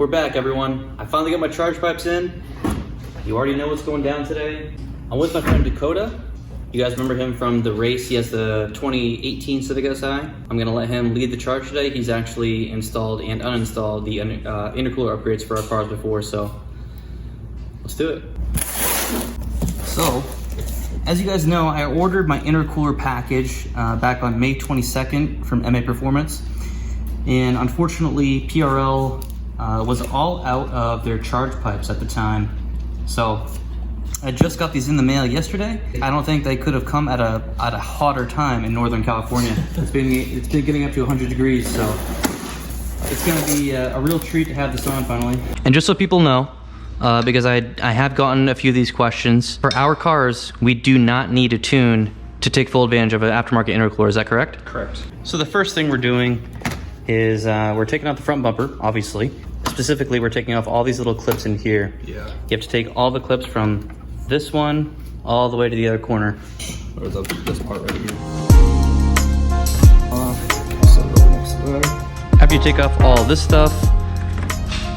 We're back, everyone. I finally got my charge pipes in. You already know what's going down today. I'm with my friend Dakota. You guys remember him from the race. He has the 2018 Civic Si. I'm gonna let him lead the charge today. He's actually installed and uninstalled the intercooler upgrades for our cars before, so let's do it. So, as you guys know, I ordered my intercooler package back on May 22nd from MAPerformance. And unfortunately, PRL was all out of their charge pipes at the time. So I just got these in the mail yesterday. I don't think they could have come at a hotter time in Northern California. It's been getting up to 100 degrees, so it's gonna be a real treat to have this on finally. And just so people know, because I have gotten a few of these questions, for our cars, we do not need a tune to take full advantage of an aftermarket intercooler. Is that correct? Correct. So the first thing we're doing is we're taking out the front bumper, obviously. Specifically, we're taking off all these little clips in here. Yeah. You have to take all the clips from this one all the way to the other corner. Or this part right here. So go next there. After you take off all this stuff,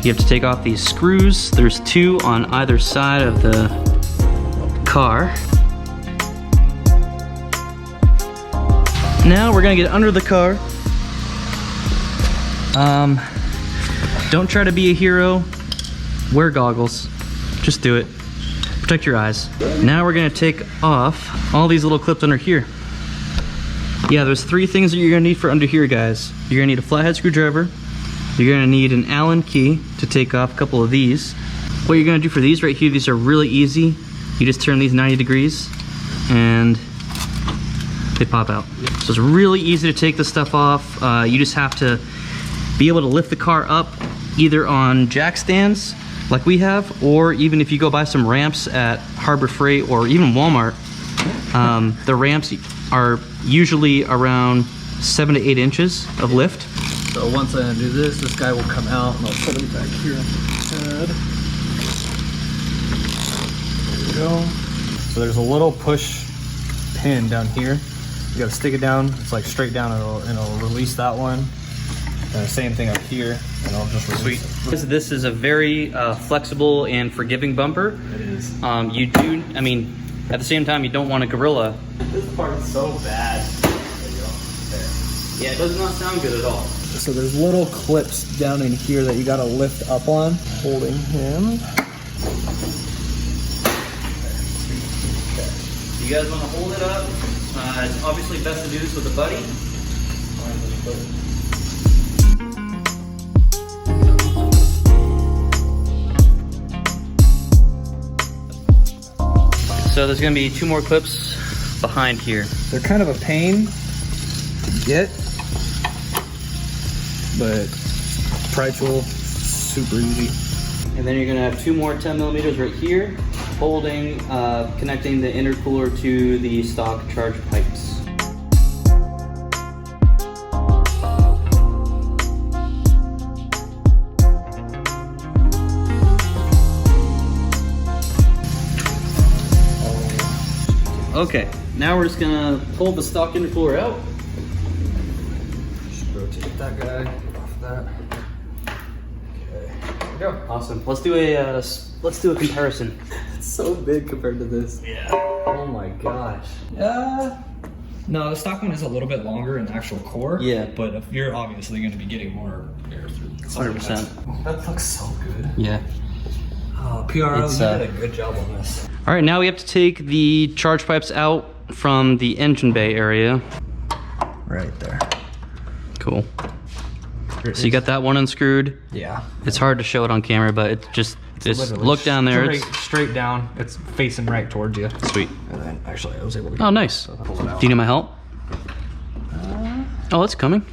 you have to take off these screws. There's 2 on either side of the car. Now we're gonna get under the car. Don't try to be a hero. Wear goggles. Just do it. Protect your eyes. Now we're gonna take off all these little clips under here. Yeah, there's 3 things that you're gonna need for under here, guys. You're gonna need a flathead screwdriver. You're gonna need an Allen key to take off a couple of these. What you're gonna do for these right here, these are really easy. You just turn these 90 degrees and they pop out. So it's really easy to take this stuff off. You just have to be able to lift the car up either on jack stands like we have, or even if you go buy some ramps at Harbor Freight or even Walmart, the ramps are usually around 7 to 8 inches of lift. So once I undo this guy will come out and I'll put him back here on the head. There we go. So there's a little push pin down here. You gotta stick it down. It's like straight down and it'll release that one. And the same thing up here, and I'll just release it. This is a very flexible and forgiving bumper. It is. You do, I mean, at the same time, you don't want a gorilla. This part's so bad. There you go. There. Yeah, it does not sound good at all. So there's little clips down in here that you gotta lift up on, holding him. You guys want to hold it up? It's obviously best to do this with a buddy. So there's gonna be 2 more clips behind here. They're kind of a pain to get, but price tool, super easy. And then you're gonna have 2 more 10 millimeters right here, holding, connecting the intercooler to the stock charge pipes. Okay, now we're just gonna pull the stock intercooler out. Just rotate that guy off that. Okay, there we go. Awesome. Let's do a comparison. It's so big compared to this. Yeah. Oh my gosh. No, the stock one is a little bit longer in the actual core. Yeah. But if you're obviously going to be getting more air through. 100%. That looks so good. Yeah. Oh, PRL, you did a good job on this. All right, now we have to take the charge pipes out from the engine bay area. Right there. Cool. So you got that one unscrewed. Yeah. It's hard to show it on camera, but it just look down there. Straight down. It's facing right towards you. Sweet. And then actually I was able to. Oh, nice. Pull it out. Do you need my help? Oh, it's coming.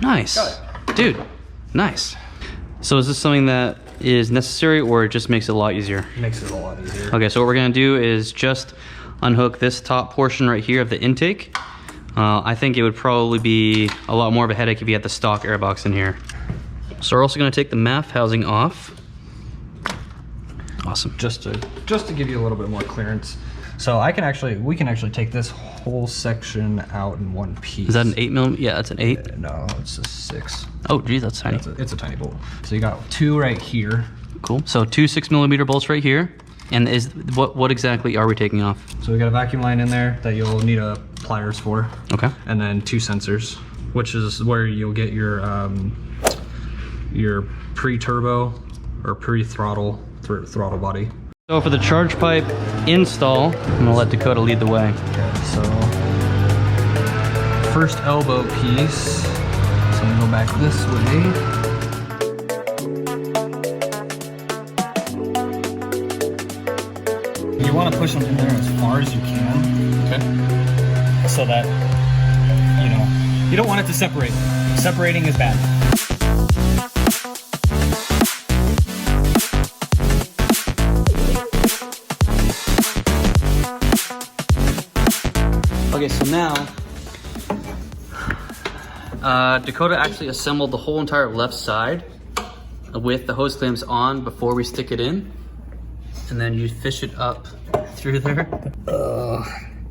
Nice. Got it. Dude, nice. So is this something that is necessary or it just makes it a lot easier? Makes it a lot easier. Okay, so what we're gonna do is just unhook this top portion right here of the intake. I think it would probably be a lot more of a headache if you had the stock airbox in here. So we're also gonna take the MAF housing off. Awesome. Just to give you a little bit more clearance. So we can actually take this whole section out in one piece. Is that an 8mm? Yeah, that's an 8. No, it's a 6. Oh, geez, that's tiny. It's a tiny bolt. So you got 2 right here. Cool. So 2 6mm bolts right here. And what exactly are we taking off? So we got a vacuum line in there that you'll need pliers for. Okay. And then 2 sensors, which is where you'll get your pre-turbo or pre-throttle throttle body. So for the charge pipe install, I'm gonna let Dakota lead the way. Okay, so first elbow piece. So I'm gonna go back this way. You want to push them in there as far as you can. Okay. So that, you don't want it to separate. Separating is bad. Okay, so now, Dakota actually assembled the whole entire left side with the hose clamps on before we stick it in. And then you fish it up through there.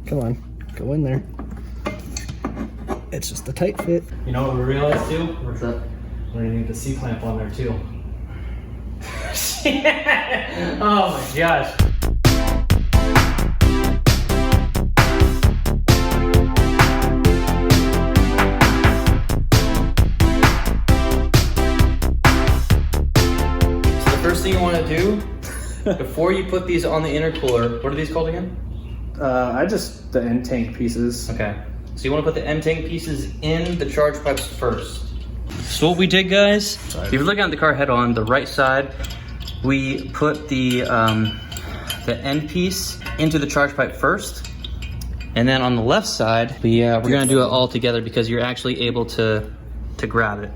Come on, go in there. It's just a tight fit. You know what we realized too? What's that? We're gonna need the C-clamp on there too. Oh my gosh. So the first thing you want to do before you put these on the intercooler, what are these called again? The end tank pieces. Okay. So you want to put the end tank pieces in the charge pipes first. So what we did, guys, if you're looking at the car head on, the right side, we put the end piece into the charge pipe first. And then on the left side, we're gonna do it all together because you're actually able to grab it.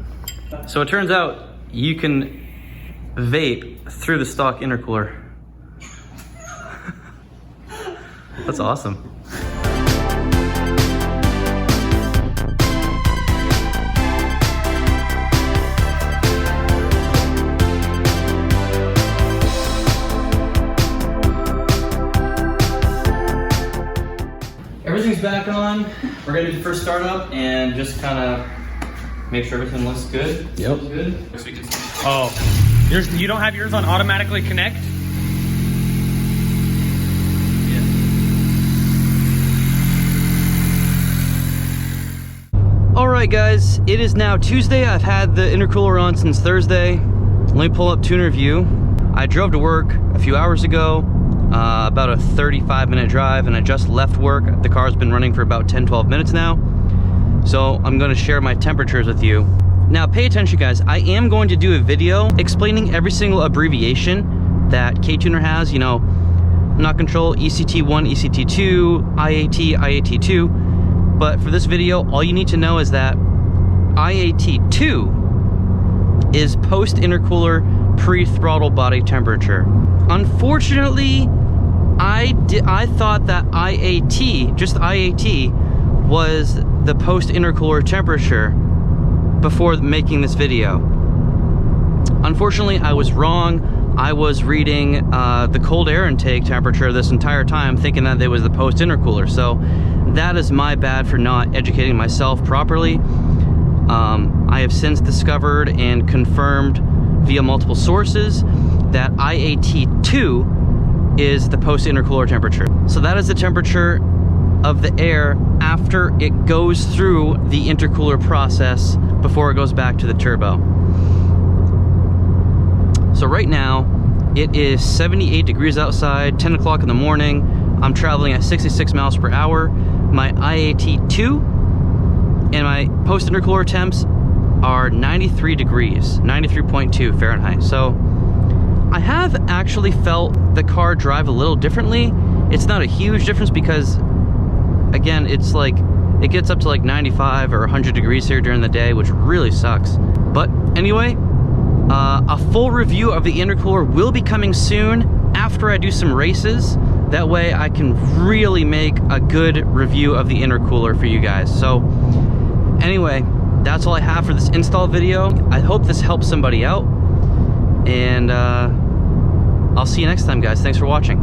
So it turns out you can vape through the stock intercooler. That's awesome. Everything's back on. We're gonna do the first startup and just kind of make sure everything looks good. Yep. Feels good. Oh, you don't have yours on automatically connect? Alright guys, it is now Tuesday. I've had the intercooler on since Thursday. Let me pull up Tuner View. I drove to work a few hours ago, about a 35-minute drive, and I just left work. The car's been running for about 10-12 minutes now. So I'm going to share my temperatures with you. Now pay attention guys, I am going to do a video explaining every single abbreviation that Ktuner has, knock control, ECT1, ECT2, IAT, IAT2. But for this video, all you need to know is that IAT2 is post-intercooler pre-throttle body temperature. Unfortunately, I thought that IAT, just IAT, was the post-intercooler temperature before making this video. Unfortunately, I was wrong. I was reading the cold air intake temperature this entire time, thinking that it was the post-intercooler. So that is my bad for not educating myself properly. I have since discovered and confirmed via multiple sources that IAT2 is the post-intercooler temperature. So that is the temperature of the air after it goes through the intercooler process before it goes back to the turbo. So right now, it is 78 degrees outside, 10 o'clock in the morning. I'm traveling at 66 miles per hour. My IAT2 and my post-intercooler temps are 93 degrees, 93.2 Fahrenheit. So I have actually felt the car drive a little differently. It's not a huge difference because, again, it's like, it gets up to like 95 or 100 degrees here during the day, which really sucks. But anyway, a full review of the intercooler will be coming soon after I do some races. That way I can really make a good review of the intercooler for you guys. So anyway, that's all I have for this install video. I hope this helps somebody out. And I'll see you next time, guys. Thanks for watching.